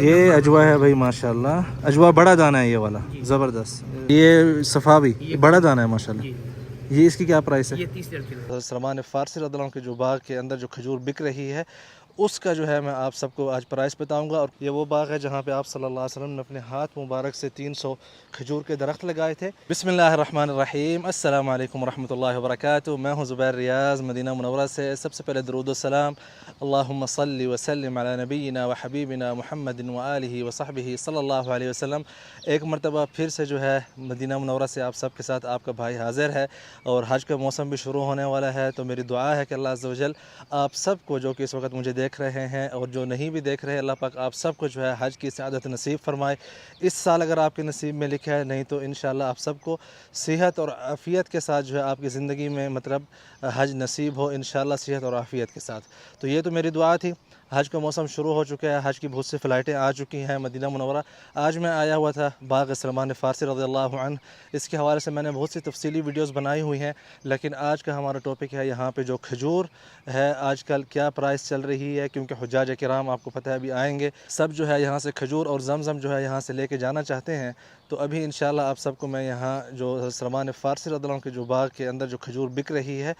ये अजवा है भाई माशाल्लाह, अजवा बड़ा दाना है ये वाला, ज़बरदस्त। ये सफ़ा भी बड़ा दाना है माशाल्लाह। ये इसकी क्या प्राइस है? ये 30 किलो। सलमान फ़ारसी रज़ियल्लाहु अन्हु के जो बाग के अंदर जो खजूर बिक रही है उसका जो है मैं आप सबको आज प्राइस बताऊंगा। और ये वो बाग है जहाँ पे आप सल्लल्लाहु अलैहि वसल्लम ने अपने हाथ मुबारक से 300 खजूर के दरख्त लगाए थे। बिस्मिल्लाहिर्रहमानिर्रहीम, अस्सलामु अलैकुम रहमतुल्लाहि व बरकातुहू। मैं हूँ ज़ुबैर रियाज़ मदीना मुनव्वरा से। सबसे पहले दरूद व सलाम अल्लाहुम्मा सल्लि व सल्लिम अला नबीना व हबीबिना मुहम्मदिन व आलिहि व सहबिहि सल्लल्लाहु अलैहि वसल्लम। एक मरतबा फिर से जो है मदीना मुनव्वरा से आप सब के साथ आपका भाई हाज़िर है। और हज का मौसम भी शुरू होने वाला है, तो मेरी दुआ है कि अल्लाह अज़्ज़ व जल आप सबको जो कि इस वक्त मुझे देख रहे हैं और जो नहीं भी देख रहे हैं, अल्लाह पाक आप सबको जो है हज की सआदत नसीब फरमाए। इस साल अगर आपके नसीब में लिखा है, नहीं तो इंशाअल्लाह आप सबको सेहत और आफ़ियत के साथ जो है आपकी ज़िंदगी में मतलब हज नसीब हो इंशाअल्लाह, सेहत और आफ़ियत के साथ। तो ये तो मेरी दुआ थी। हज का मौसम शुरू हो चुका है, हज की बहुत सी फ़्लाइटें आ चुकी हैं मदीना मुनव्वरा। आज मैं आया हुआ था बाग सलमान फ़ारसी रज़ियल्लाहु अन्हु, इसके हवाले से मैंने बहुत सी तफसीली वीडियोस बनाई हुई हैं। लेकिन आज का हमारा टॉपिक है यहाँ पे जो खजूर है आजकल क्या प्राइस चल रही है, क्योंकि हुज्जाज किराम आपको पता है अभी आएंगे, सब जो है यहाँ से खजूर और ज़मज़म जो है यहाँ से लेके जाना चाहते हैं। तो अभी इंशाअल्लाह आप सबको मैं यहाँ जो सलमान फ़ारसी रज़ियल्लाहु अन्हु के जो बाग के अंदर जो खजूर बिक रही है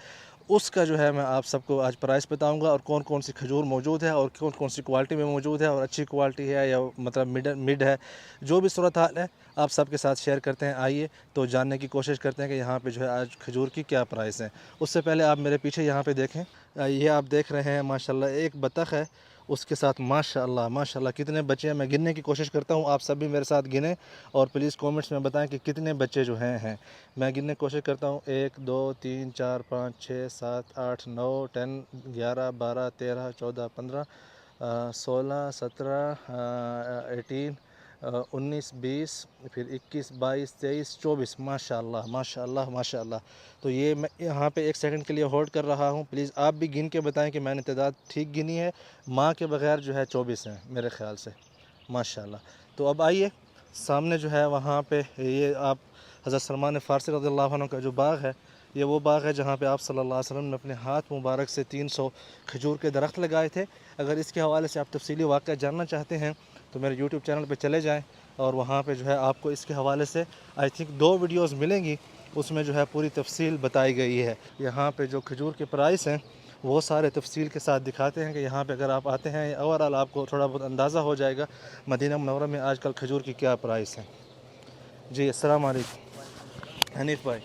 उसका जो है मैं आप सबको आज प्राइस बताऊंगा, और कौन कौन सी खजूर मौजूद है और कौन कौन सी क्वालिटी में मौजूद है, और अच्छी क्वालिटी है या मतलब मिड है, जो भी सूरत हाल है आप सबके साथ शेयर करते हैं। आइए तो जानने की कोशिश करते हैं कि यहाँ पे जो है आज खजूर की क्या प्राइस है। उससे पहले आप मेरे पीछे यहाँ पे देखें, ये आप देख रहे हैं माशाल्लाह एक बतख है, उसके साथ माशाल्लाह माशाल्लाह कितने बच्चे हैं। मैं गिनने की कोशिश करता हूँ, आप सब भी मेरे साथ गिनें और प्लीज़ कमेंट्स में बताएं कि कितने बच्चे जो हैं। मैं गिनने की कोशिश करता हूँ, 1 2 3 4 5 6 7 8 9 10 11 12 13 14 15 16 17 18 19 20 फिर 21 22 23 24 माशाल्लाह माशाल्लाह माशाल्लाह। तो ये मैं यहाँ पे एक सेकंड के लिए होल्ड कर रहा हूँ, प्लीज़ आप भी गिन के बताएं कि मैंने तादाद ठीक गिनी है। माँ के बगैर जो है 24 हैं मेरे ख़्याल से माशाल्लाह। तो अब आइए सामने जो है वहाँ पे ये आप हज़रत सलमान फ़ारसी रज़ियल्लाहु अन्हु का जो बाग है, ये वो बाग है जहाँ पे आप सल्लल्लाहु अलैहि वसल्लम ने अपने हाथ मुबारक से 300 खजूर के दरख्त लगाए थे। अगर इसके हवाले से आप तफसीली वाक़या जानना चाहते हैं तो मेरे यूट्यूब चैनल पे चले जाएं, और वहाँ पे जो है आपको इसके हवाले से आई थिंक 2 वीडियोज़ मिलेंगी, उसमें जो है पूरी तफसील बताई गई है। यहाँ पे जो खजूर के प्राइस हैं वो सारे तफसील के साथ दिखाते हैं कि यहाँ पे अगर आप आते हैं ओवरऑल आपको थोड़ा बहुत अंदाज़ा हो जाएगा मदीना मुनव्वरा में आजकल खजूर की क्या प्राइस है। जी अस्सलाम वालेकुम हनीफ़ भाई,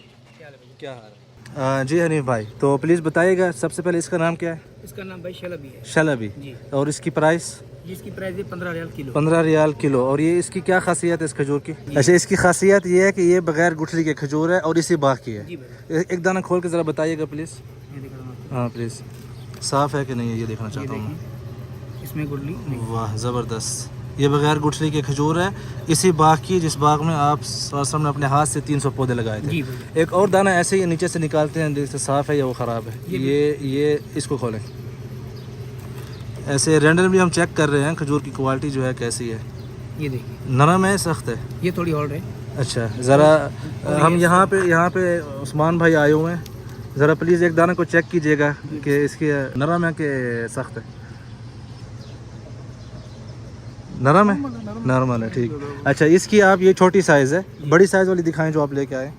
क्या हाल है? जी हनीफ़ भाई, तो प्लीज़ बताइएगा सबसे पहले इसका नाम क्या है? इसका नाम भाई शलबी है। शलबी जी। और इसकी प्राइस? इसकी प्राइस है 15 रियाल किलो। 15 रियाल किलो। और ये इसकी क्या खासियत है इस खजूर की? अच्छा, इसकी खासियत ये है कि ये बगैर गुठली के खजूर है और इसी बाग की है। जी भाई। एक दाना खोल के ज़रा बताइएगा प्लीज़। ये दिखा रहा हूँ। हाँ प्लीज़, साफ़ है कि नहीं है ये देखना ये चाहता हूँ। देखिए, इसमें गुठली नहीं। वाह ज़बरदस्त, ये बगैर गुठली के खजूर है इसी बाग की, जिस बाग में आप सल्लल्लाहु ने अपने हाथ से 300 पौधे लगाए थे। जी भाई। एक और दाना ऐसे ही नीचे से निकालते हैं, देखते साफ़ है या वो ख़राब है। ये इसको खोलें, ऐसे रेंडम भी हम चेक कर रहे हैं खजूर की क्वालिटी जो है कैसी है। ये देखिए, नरम है सख्त है? ये थोड़ी और है। अच्छा ज़रा हम यहाँ पे उस्मान भाई आए हुए हैं, ज़रा प्लीज़ एक दाना को चेक कीजिएगा कि इसकी नरम है कि सख्त है। नरम है, नॉर्मल है, ठीक। अच्छा इसकी आप ये छोटी साइज़ है, बड़ी साइज़ वाली दिखाएं जो आप लेके आए।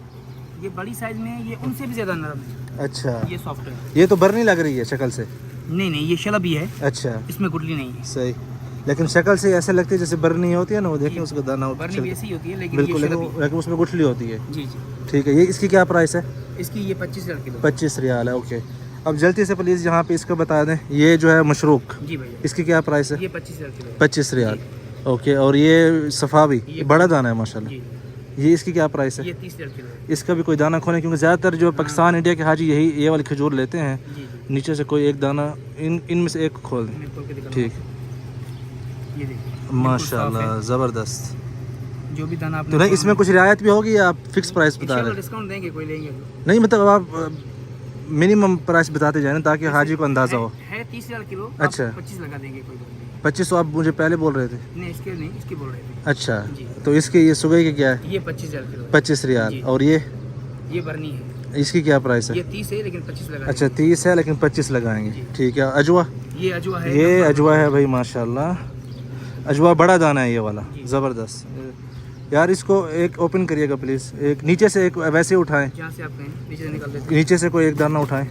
ये बड़ी साइज में है, ये उनसे भी ज़्यादा नरम है। अच्छा, ये सॉफ्ट है। ये तो बर्नी लग रही है शक्ल से। नहीं नहीं, ये शलबी है, अच्छा इसमें गुठली नहीं है। सही, लेकिन शक्ल से ऐसे लगती है जैसे बर्नी होती है ना, वो देखें उसका दाना बर्नी भी ऐसी ही होती है, लेकिन बिल्कुल, ये शलबी। लेकिन उसमें गुठली होती है। जी जी। ठीक है, ये इसकी क्या प्राइस है? इसकी ये 25 रियाल किलो। 25 रियाल है, ओके। अब जल्दी से प्लीज़ यहाँ पे इसको बता दें, ये जो है मशरूक, जी भैया, इसकी क्या प्राइस है? ये 25 रियाल किलो। 25 रियाल, ओके। और ये सफ़ा भी बड़ा दाना है माशाल्लाह, जी। ये इसकी क्या प्राइस है? ये 30 रियाल किलो। इसका भी कोई दाना खोलें, क्योंकि ज़्यादातर जो पाकिस्तान इंडिया के हाजी यही ये वाली खजूर लेते हैं। जी जी। नीचे से कोई एक दाना इनमें से एक खोल दें। मैं खोल के दिखा रहा ठीक, हूँ। ये देखिए, माशाल्लाह ज़बरदस्त। जो भी दाना तो आपने नहीं इसमें कुछ रियायत भी होगी या आप फिक्स प्राइस बता रहे हैं? डिस्काउंट देंगे, कोई लेंगे नहीं मतलब आप मिनिमम प्राइस बताते जाए ना, ताकि हाजी को अंदाज़ा हो। है 30 रियाल किलो। अच्छा, 25 लगा देंगे, कोई बात नहीं। 25 तो आप मुझे पहले बोल रहे थे। नहीं, इसके नहीं, इसकी बोल रहे थे। अच्छा, जी। तो इसके ये सुबह के क्या है? ये 25 रियाल किलो। 25 रियाल। जी। और ये बर्नी है, इसकी क्या प्राइस है? ये 30 है लेकिन 25 लगा अच्छा 30 है लेकिन 25 लगाएंगे, जी। ठीक है। अजवा? ये अजवा है, ये अजवा है भाई माशाल्लाह, अजवा बड़ा दाना है ये वाला, ज़बरदस्त। यार इसको एक ओपन करिएगा प्लीज़, एक नीचे से एक वैसे उठाएं, जहाँ से आप कहें नीचे से निकाल देते नीचे से कोई एक दाना उठाएं।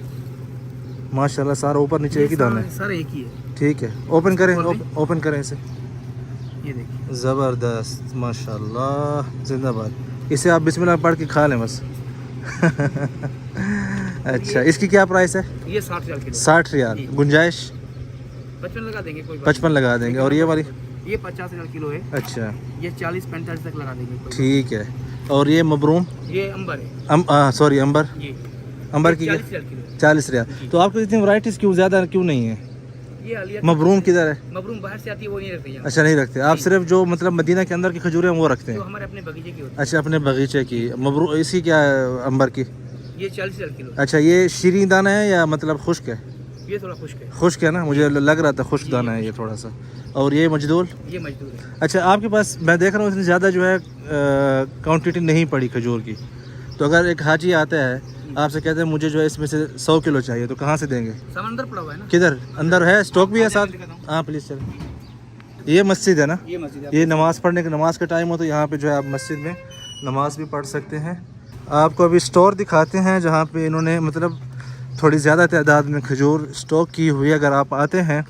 माशाल्लाह सारा ऊपर नीचे एक ही दाना है। सारा एक ही है। ठीक है, ओपन करें, ओपन करें इसे। ये देखिए ज़बरदस्त माशाल्लाह, जिंदाबाद। इसे आप बिस्मिल्लाह पढ़ के खा लें बस। अच्छा, इसकी क्या प्राइस है? ये 60 रियाल किलो। 60 रियाल, गुंजाइश 55 लगा देंगे, कोई बात 55 लगा देंगे। और ये वाली? नहीं। ये 50 रियाल किलो है। अच्छा, ये 40-45 तक लगा देंगे, कोई ठीक है। और ये मबरूम? बात। ये अंबर है। सॉरी अंबर, ये अंबर की 40 रियाल किलो। 40 रियाल। तो आपको इतनी वैरायटीज़ क्यों ज़्यादा क्यों नहीं है? ये आलिया मबरूम किधर है? मबरूम बाहर से आती है, वो नहीं रखते यहाँ। अच्छा, नहीं रखते आप, सिर्फ जो मतलब मदीना के अंदर की खजूरें हैं वो रखते जो हैं। हमारे अपने बगीचे की होती अच्छा, अपने बगीचे की। मबरूम इसकी क्या है अंबर की? है। ये 40 रियाल किलो। अच्छा, ये शीरीं दाना है या मतलब खुश्क है? ये थोड़ा खुश्क है। खुश्क है ना, मुझे लग रहा था खुश्क दाना है ये थोड़ा सा। और ये मजदूल? ये मजदूर है। अच्छा, आपके पास मैं देख रहा हूँ इतनी ज़्यादा जो है क्वांटिटी नहीं पड़ी खजूर की। तो अगर एक हाजी आता है आपसे कहते हैं मुझे जो है इसमें से 100 किलो चाहिए, तो कहाँ से देंगे? सामान अंदर पड़ा हुआ है ना। किधर अंदर है? स्टॉक भी है साथ? हाँ प्लीज़ चल। ये मस्जिद है ना? ये मस्जिद है। ये नमाज़ पढ़ने का नमाज का टाइम हो तो यहाँ पे जो है आप मस्जिद में नमाज भी पढ़ सकते हैं। आपको अभी स्टोर दिखाते हैं जहाँ पे इन्होंने मतलब थोड़ी ज़्यादा तादाद में खजूर स्टॉक की हुई है। अगर आप आते हैं,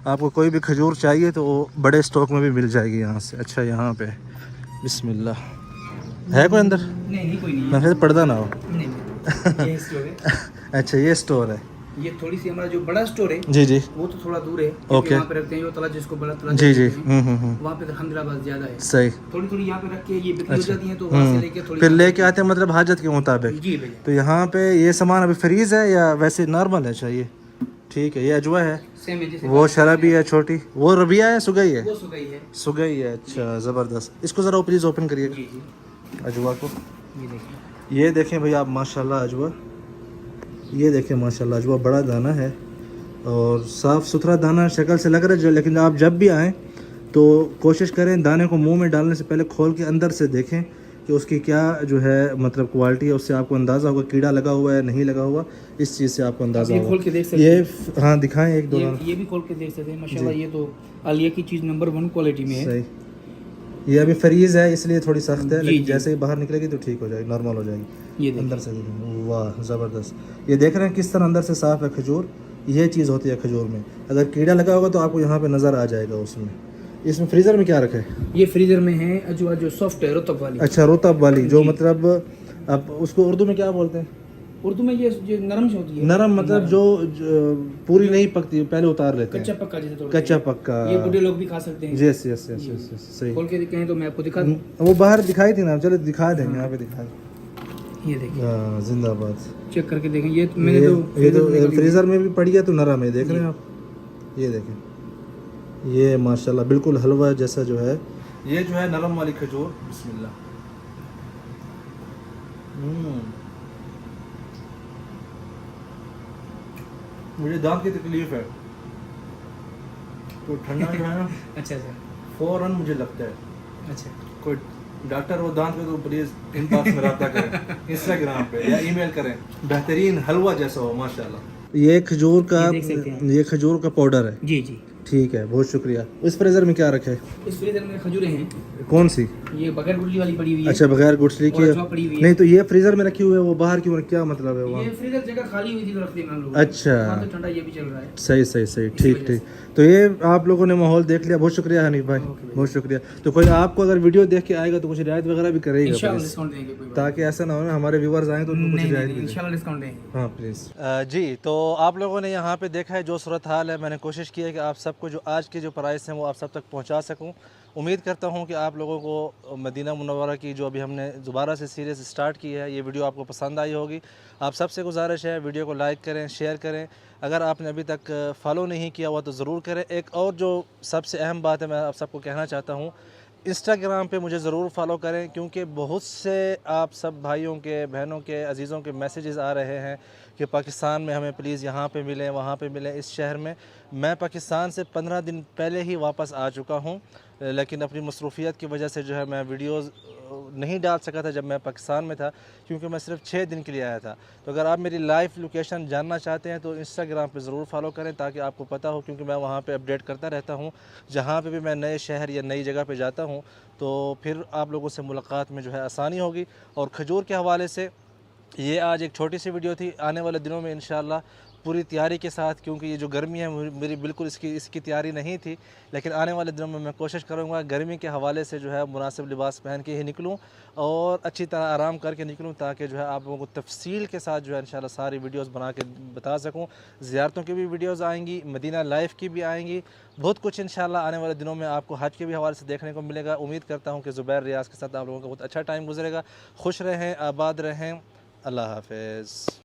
आपको कोई भी खजूर चाहिए तो वो बड़े स्टॉक में भी मिल जाएगी यहाँ से। अच्छा, यहाँ पे बिस्मिल्लाह है कोई अंदर? नहीं कोई नहीं मैं फिर पर्दा ना हो। नहीं ये स्टोर है। अच्छा, ये स्टोर है। ये थोड़ी सी हमारा जो बड़ा स्टोर है जी जी, वो तो थोड़ा दूर है। ओके। वहाँ पे रखते हैं, जो तला जिसको बड़ा तला जी जी, कहते हैं, वहाँ पे अल्हम्दुलिल्लाह ज़्यादा है। सही। थोड़ी थोड़ी यहाँ पे रख के ये बिक्री हो जाती है, तो वहाँ से लेके थोड़ी फिर लेके आते हैं मतलब हाजत के मुताबिक। जी भैया। तो यहाँ पे ये सामान अभी फ्रीज है या वैसे नॉर्मल है? चाहिए, ठीक है। ये अजवा है, सेम है जैसे वो शराबी है छोटी, वो रबिया है, सुगई है? वो सुगई है। सुगई है। अच्छा, ज़बरदस्त। इसको ज़रा प्लीज़ ओपन करिएगा जी जी, अजवा को। ये देखिए। ये देखें भैया आप माशाल्लाह अजवा, ये देखें माशाल्लाह अजवा बड़ा दाना है और साफ़ सुथरा दाना शक्ल से लग रहा है जो। लेकिन आप जब भी आएँ तो कोशिश करें दाने को मुंह में डालने से पहले खोल के अंदर से देखें कि उसकी क्या जो है मतलब क्वालिटी है। उससे आपको अंदाज़ा होगा कीड़ा लगा हुआ है नहीं लगा हुआ, इस चीज़ से आपको अंदाज़ा ये होगा। खोल के देख सकते ये हाँ दिखाएं एक दो। ये भी खोल के देख सकते हैं माशाल्लाह। ये तो आलिया की चीज़ नंबर 1 क्वालिटी में है। सही। ये अभी फ्रीज है इसलिए थोड़ी सख्त है, लेकिन जी। जैसे ही बाहर निकलेगी तो ठीक हो जाएगी, नॉर्मल हो जाएगी। ये देखिए। अंदर से देखें, वाह ज़बरदस्त। ये देख रहे हैं किस तरह अंदर से साफ़ है खजूर। ये चीज़ होती है खजूर में, अगर कीड़ा लगा होगा तो आपको यहाँ पे नज़र आ जाएगा उसमें। इसमें फ्रीज़र में क्या रखा है? ये फ्रीजर में है अजवा जो सॉफ्ट है, रुतब वाली। अच्छा, रुतब वाली, जो मतलब अब उसको उर्दू में क्या बोलते हैं? उर्दू में ये नरम से होती है। नरम मतलब जो पूरी नहीं पकती, पहले उतार लेते कच्चा हैं। पक्का जैसे तोड़ते कच्चा हैं। पक्का। ये बूढ़े लोग भी खा सकते हैं। यस यस यस यस, सही। खोल के कहें तो मैं आपको दिखा दूं। वो बाहर दिखाई थी ना, चलो दिखा देंगे, यहाँ पे दिखा दें। ये देखिए, हाँ जिंदाबाद। चेक करके देखें। ये मैंने ये तो तो फ्रीज़र में भी पड़ी है तो नरम है, देख रहे हैं आप। ये देखें, ये माशाल्लाह बिल्कुल हलवा जैसा जो है, ये जो है नरम वाली खजूर। बिस्मिल्लाह। मुझे दांत की तकलीफ है तो ठंडा जो है ना अच्छा अच्छा फ़ौरन मुझे लगता है। अच्छा। कोई डॉक्टर वो दांत पे तो प्लीज़ इनबॉक्स में रब्ता करें, इंस्टाग्राम पे या ईमेल करें। बेहतरीन हलवा जैसा हो माशाल्लाह। ये खजूर का, ये देख सकते हैं। ये खजूर का पाउडर है। जी जी। ठीक है, बहुत शुक्रिया। इस फ्रीज़र में क्या रखे? इस फ्रीजर में खजूरें हैं। कौन सी? ये बगैर गुठली वाली पड़ी हुई है। अच्छा, बगैर गुठली की और है। अजवा पड़ी हुई है। नहीं तो ये फ्रीज़र में रखी हुई है, वो बाहर क्यों, क्या मतलब है ये वहाँ? फ्रीजर जगह खाली हुई थी तो रख दी हम लोग। अच्छा। वहाँ तो ठंडा ये भी चल रहा है। सही सही सही, इसी ठीक वजह ठीक। तो ये आप लोगों ने माहौल देख लिया, बहुत शुक्रिया हनीफ भाई, ओके भाई। बहुत शुक्रिया। तो कोई आपको अगर वीडियो देख के आएगा तो कुछ रियायत वगैरह भी करेगा इंशाल्लाह प्लीज़, डिस्काउंट देंगे, कोई बात ताकि ऐसा ना हो ना हमारे व्यूवर्स आए तो उनको कुछ नहीं। रियायत नहीं मिले। इंशाल्लाह डिस्काउंट देंगे। हाँ प्लीज़। जी, तो आप लोगों ने यहाँ पे देखा है जो सूरत हाल है। मैंने कोशिश की है कि आप सबको जो आज की जो प्राइस हैं वो आप सब तक पहुँचा सकूँ। उम्मीद करता हूँ कि आप लोगों को मदीना मुनव्वरा की जो अभी हमने दोबारा से सीरीज़ स्टार्ट की है, ये वीडियो आपको पसंद आई होगी। आप सबसे गुजारिश है वीडियो को लाइक करें, शेयर करें। अगर आपने अभी तक फॉलो नहीं किया हुआ तो ज़रूर करें। एक और जो सबसे अहम बात है मैं आप सबको कहना चाहता हूँ, इंस्टाग्राम पे मुझे ज़रूर फॉलो करें, क्योंकि बहुत से आप सब भाइयों के, बहनों के, अजीज़ों के मैसेजेस आ रहे हैं कि पाकिस्तान में हमें प्लीज़ यहाँ पे मिलें, वहाँ पे मिलें, इस शहर में। मैं पाकिस्तान से 15 दिन पहले ही वापस आ चुका हूँ लेकिन अपनी मसरूफ़ियत की वजह से जो है मैं वीडियोज़ नहीं डाल सका था जब मैं पाकिस्तान में था, क्योंकि मैं सिर्फ 6 दिन के लिए आया था। तो अगर आप मेरी लाइव लोकेशन जानना चाहते हैं तो इंस्टाग्राम पे ज़रूर फॉलो करें, ताकि आपको पता हो, क्योंकि मैं वहाँ पे अपडेट करता रहता हूँ। जहाँ पे भी मैं नए शहर या नई जगह पे जाता हूँ तो फिर आप लोगों से मुलाकात में जो है आसानी होगी। और खजूर के हवाले से ये आज एक छोटी सी वीडियो थी। आने वाले दिनों में इंशाल्लाह पूरी तैयारी के साथ, क्योंकि ये जो गर्मी है मेरी बिल्कुल इसकी तैयारी नहीं थी, लेकिन आने वाले दिनों में मैं कोशिश करूँगा गर्मी के हवाले से जो है मुनासिब लिबास पहन के ही निकलूँ और अच्छी तरह आराम करके निकलूँ, ताकि जो है आप लोगों को तफसील के साथ जो है इंशाल्लाह सारी वीडियोज़ बना के बता सकूँ। ज़ियारतों की भी वीडियोज़ आएँगी, मदीना लाइफ की भी आएँगी, बहुत कुछ इंशाल्लाह आने वाले दिनों में आपको हज के भी हवाले से देखने को मिलेगा। उम्मीद करता हूँ कि ज़ुबैर रियाज़ के साथ आप लोगों का बहुत अच्छा टाइम गुजरेगा। खुश रहें, आबाद रहें। अल्लाह हाफ़िज़।